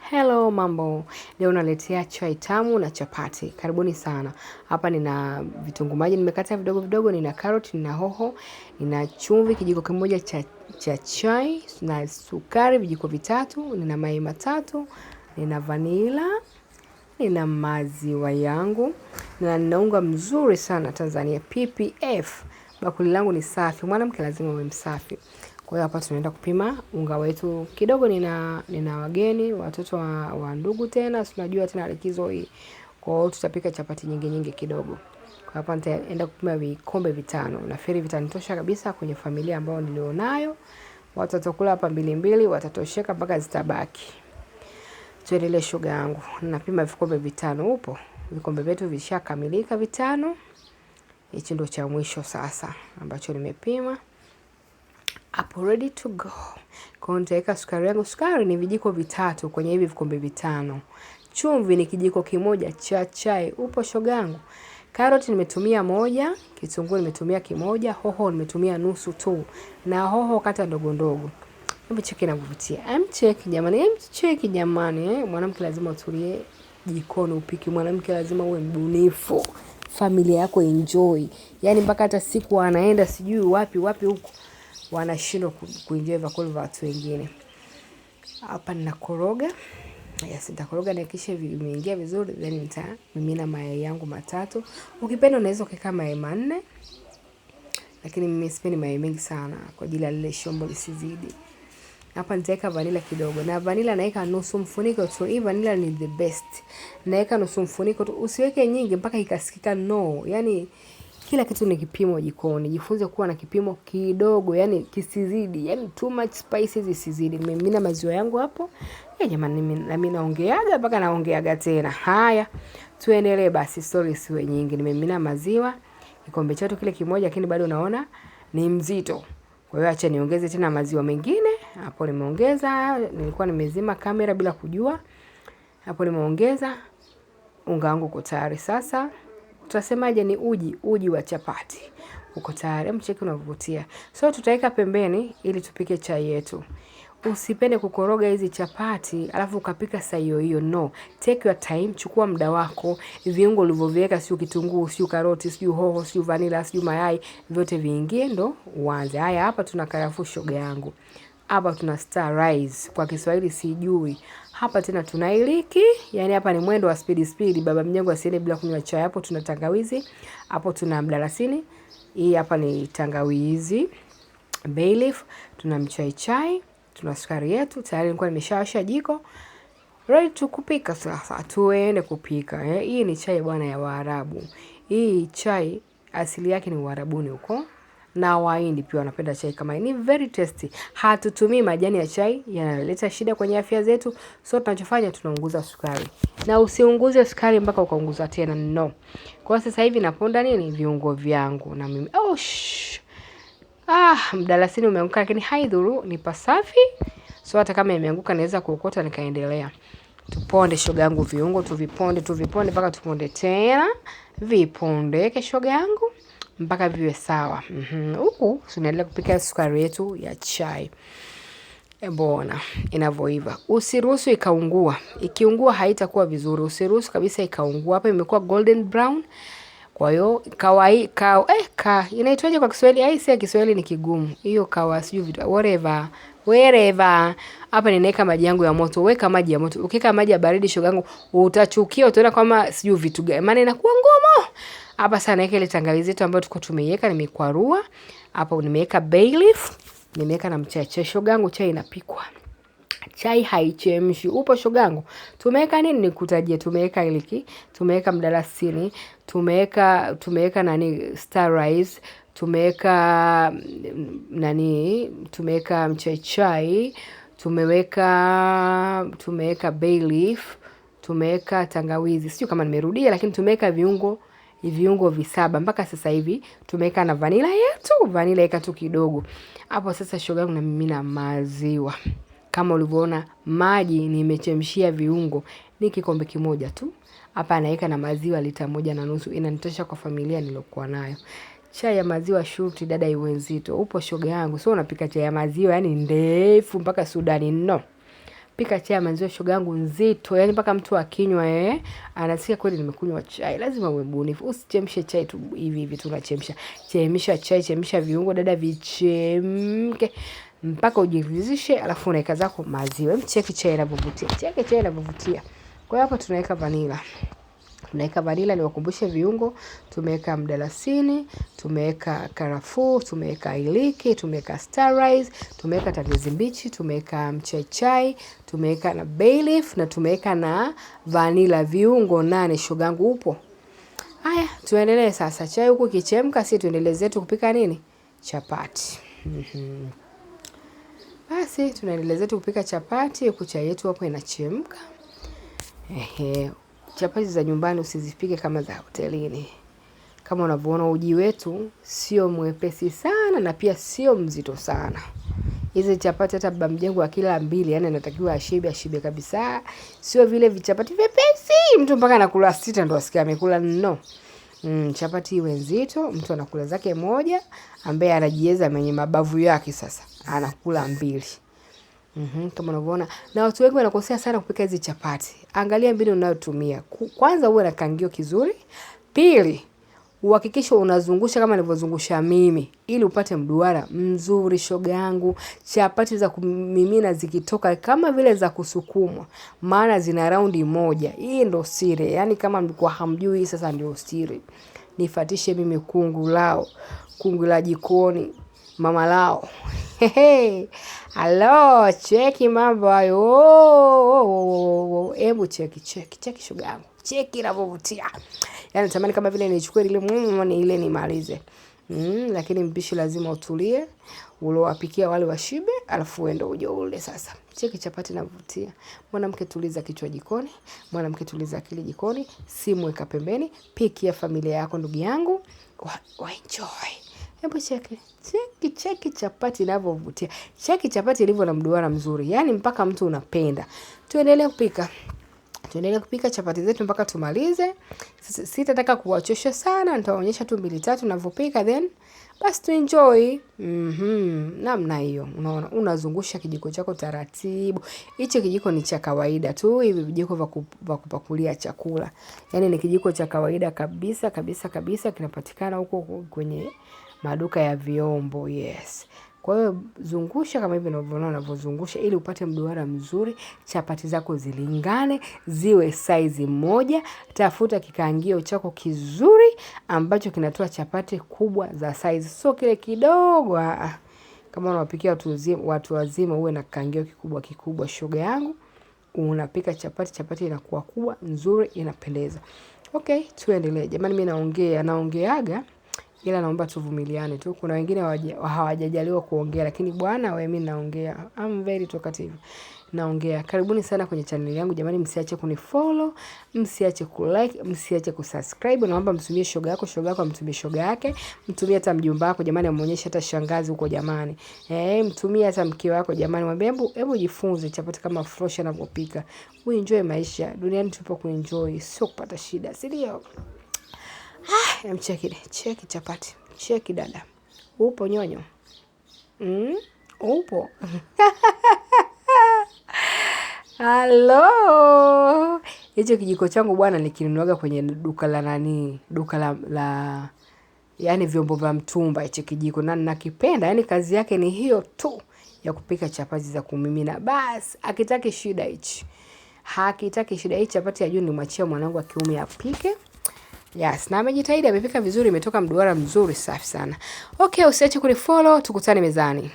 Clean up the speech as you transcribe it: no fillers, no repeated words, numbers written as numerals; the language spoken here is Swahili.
Hello mambo, leo naletea chai tamu na chapati. Karibuni sana. Hapa nina vitunguu maji nimekata vidogo vidogo, nina carrot, nina hoho, nina chumvi kijiko kimoja cha chai, na sukari vijiko vitatu, nina mayai matatu, nina vanilla, nina maziwa yangu, na nina unga mzuri sana Tanzania PPF. Bakuli langu ni safi. Mwanamke lazima uwe msafi. Kwa hiyo hapa tunaenda kupima unga wetu. Kidogo nina wageni, watoto wa ndugu tena, tunajua tena likizo hii. Kwa hiyo tutapika chapati nyingi kidogo. Kwa hapa nitaenda kupima vikombe 5. Nafikiri vitanitosha kabisa kwenye familia ambayo nilionayo. Watu watakula hapa 2 watatosheka mpaka zitabaki. Tuendelee shoga yangu. Napima vikombe 5 upo. Vikombe vyetu vishakamilika 5. Hichi ndio cha mwisho sasa ambacho nimepima. Hapo ready to go. Kwa nitaweka sukari yangu. Sukari ni vijiko 3 kwenye hivi vikombe 5. Chumvi ni kijiko kimoja cha chai. Upo shoga yangu. Karoti nimetumia 1, kitunguu nimetumia 1, hoho nimetumia nusu tu. Na hoho kata ndogo ndogo. Hebu cheki inavutia. Cheki jamani, mwanamke lazima utulie jikoni upiki. Mwanamke lazima uwe mbunifu. Familia yako enjoy. Yaani mpaka hata siku anaenda sijui wapi huko wanashindwa kuenjoy vyakula vya watu wengine. Hapa ninakoroga. Yes, nitakoroga na kisha vimeingia vizuri, then nitamimina mayai yangu 3. Ukipenda unaweza kuweka mayai 4. Lakini mimi sipendi mayai mengi sana kwa ajili ya lile shombo lisizidi. Hapa nitaweka vanilla kidogo. Na vanilla naeka nusu mfuniko tu. Hii vanilla ni the best. Naeka nusu mfuniko tu. Usiweke nyingi mpaka ikasikika no. Yaani kila kitu ni kipimo jikoni. Jifunze kuwa na kipimo kidogo, yani kisizidi. Yaani too much spices isizidi. Nimemimina maziwa yangu hapo. Jamani mimi naongeaga mpaka naongeaga tena. Haya, tuendelee basi, story siwe nyingi. Nimemimina maziwa kikombe chetu kile kimoja, lakini bado naona ni mzito. Kwa hiyo acha niongeze tena maziwa mengine. Hapo nimeongeza, nilikuwa nimezima kamera bila kujua. Hapo nimeongeza, unga wangu uko tayari sasa. Tutasemaje ni uji wa chapati. Uko tayari, mcheki unavutia. So tutaweka pembeni ili tupike chai yetu. Usipende kukoroga hizi chapati alafu ukapika saa hiyo no. Take your time, chukua muda wako. Viungo ulivyoviweka, sio kitunguu, sio karoti, sio hoho, sio vanilla, sio mayai, vyote viingie ndo uanze. Haya, hapa tuna karafuu shoga yangu. Hapa tuna star rice, kwa Kiswahili sijui. Hapa tena tuna iliki, yani hapa ni mwendo wa speed. Baba mnyangu asiende bila kunywa chai. Hapo tuna tangawizi, hapo tuna mdalasini. Hii hapa ni tangawizi, bay leaf, tuna mchai, tuna sukari yetu. Tayari nilikuwa nimeshawasha jiko. Ready to kupika sasa. Tuende kupika. Hii ni chai bwana ya Waarabu. Hii chai asili yake ni Uarabuni huko. Na Wahindi pia wanapenda chai kama hii. Ni very tasty. Hatutumii majani ya chai, yanaleta shida kwenye afya zetu. So tunachofanya tunaunguza sukari. Na usiunguze sukari mpaka ukaunguza tena, no. Kwa sasa hivi naponda nini? Viungo vyangu na mimi. Mdalasini umeanguka lakini haidhuru, ni pasafi. So hata kama imeanguka naweza kuokota nikaendelea. Tuponde shoga yangu viungo, tuviponde mpaka tuponde tena. Viponde shoga yangu mpaka viwe sawa. Huku tunaendelea kupika sukari yetu ya chai. Bona inavyoiva. Usiruhusu ikaungua. Ikiungua haitakuwa vizuri. Usiruhusu kabisa ikaungua. Hapa imekuwa golden brown. Kwa hiyo inaitwaje kwa Kiswahili? Si ya Kiswahili ni kigumu. Hiyo sijui vitu wherever. Hapa ninaweka maji yangu ya moto. Weka maji ya moto. Ukiweka maji ya baridi shoga yangu utachukia, utaona kama sijui vitu gani. Maana inakuwa ngumu. Hapa sana naweka ile tangawizi yetu ambayo tuko tumeiweka, nimekwarua. Hapa nimeweka bay leaf, nimeweka na mchai. Shoga yangu chai inapikwa. Chai haichemshi. Upo shoga yangu. Tumeweka nini nikutajie? Tumeweka iliki, tumeweka mdalasini, tumeweka star rice, tumeweka tumeweka mchai, tumeweka bay leaf, tumeweka tangawizi. Sio kama nimerudia, lakini tumeweka viungo 7 mpaka sasa hivi. Tumeweka na vanilla yetu, vanilla eka tu kidogo. Hapo sasa shoga yangu namimina maziwa. Kama ulivyoona maji nimechemshia viungo ni kikombe kimoja tu. Hapa naweka na maziwa lita 1.5. Inanitosha kwa familia nilokuwa nayo. Chai ya maziwa shuti dada iwe nzito. Upo shoga yangu. So unapika chai ya maziwa yani ndefu mpaka Sudani, no. pika chai ya maziwa shoga yangu nzito. Yaani mpaka mtu akinywa anasikia kweli nimekunywa chai. Lazima uwe mbunifu. Usichemshe chai tu hivi hivi tunachemsha. Chemsha chai, chemsha viungo dada vichemke mpaka ujiridhishe, alafu unaweka zako maziwa. Cheki chai inavyovutia. Cheki chai inavyovutia. Kwa hiyo hapa tunaweka vanilla. Tunaweka vanilla, niwakumbushe viungo. Tumeweka mdalasini, tumeweka karafuu, tumeweka iliki, tumeweka starrise, tumeweka tangawizi mbichi, tumeweka mchaichai, tumeweka na bay leaf na tumeweka na vanilla. Viungo 8 shogangu upo. Haya, tuendelee sasa. Chai huku kichemka, sisi tuendelee zetu kupika nini? Chapati. Basi tunaendelea zetu kupika chapati, huku chai yetu hapo inachemka. Chapati za nyumbani usizipike kama za hotelini. Kama unavyoona uji wetu sio mwepesi sana na pia sio mzito sana. Hizi chapati hata baba mjengo akila 2, yani anatakiwa ashibe kabisa. Sio vile vichapati vyepesi mtu mpaka anakula 6 ndo asikia amekula no. Chapati iwe nzito, mtu anakula zake moja, ambaye anajieza mwenye mabavu yake sasa anakula 2. Kama unavyoona. Na watu wengi wanakosea sana kupika hizi chapati. Angalia mbinu unayotumia. Kwanza uwe na kangio kizuri. Pili, uhakikishe unazungusha kama nilivyozungusha mimi ili upate mduara mzuri shoga yangu. Chapati za kumimina zikitoka kama vile za kusukumwa, maana zina raundi moja. Hii ndo siri. Yaani kama mlikuwa hamjui, sasa ndio siri. Nifuatishe mimi kungu la jikoni, mama lao. Hello, cheki mambo hayo. Hebu cheki shoga yangu. Cheki inavyovutia. Yaani natamani kama vile nichukue ile nimalize. Lakini mpishi lazima utulie. Ulowapikia wale washibe, alafu uende uje ule sasa. Cheki chapati inavutia. Mwanamke tuliza kichwa jikoni, mwanamke tuliza akili jikoni, simu weka pembeni, pikia familia yako ndugu yangu. Enjoy. Hebu cheki chapati inavyovutia. Cheki chapati ilivyo na mduara mzuri. Yaani mpaka mtu unapenda. Tuendelee kupika chapati zetu mpaka tumalize. Sitataka kuwachosha sana, nitaonyesha tu 2-3 ninavyopika then basi tu enjoy. Namna hiyo. Unaona, unazungusha kijiko chako taratibu. Hicho kijiko ni cha kawaida tu, hivi vijiko vya kupakulia chakula. Yaani ni kijiko cha kawaida kabisa kinapatikana huko kwenye maduka ya vyombo. Yes. Kwa hiyo zungusha kama hivi unavyozungusha ili upate mduara mzuri, chapati zako zilingane, ziwe size moja. Tafuta kikaangio chako kizuri ambacho kinatoa chapati kubwa za size. Sio kile kidogo. Kama unawapikia watu wazima uwe na kikaangio kikubwa shoga yangu. Unapika chapati inakuwa kubwa, nzuri, inapendeza. Okay, tuendelee. Jamani mimi naongeaga ila naomba tuvumiliane tu. Kuna wengine hawajajaliwa kuongea, lakini bwana wewe mimi naongea. I'm very talkative. Naongea. Karibuni sana kwenye channel yangu jamani, msiache kunifollow, msiache kulike, msiache kusubscribe. Naomba mtumie shoga yako amtumie shoga yake, mtumie hata mjomba wako jamani, amuonyeshe hata shangazi huko jamani. Mtumie hata mke wako jamani, mwambie hebu jifunze chapati kama Frosha anavyopika. Uenjoy maisha. Duniani tupo kuenjoy, sio kupata shida. Si ndio? Cheki chapati. Cheki dada. Upo nyonyo? Upo? Hello. Hicho kijiko changu bwana nikinunuaga kwenye duka la yani vyombo vya mtumba hicho kijiko, na nakipenda. Yani kazi yake ni hiyo tu ya kupika chapati za kumimina. Bas, hakitaki shida hichi. Chapati ya juu nimwachia mwanangu wa kiume apike. Yes, na amejitahidi, amepika vizuri, imetoka mduara mzuri, safi sana. Okay, usiache kunifollow, tukutane mezani.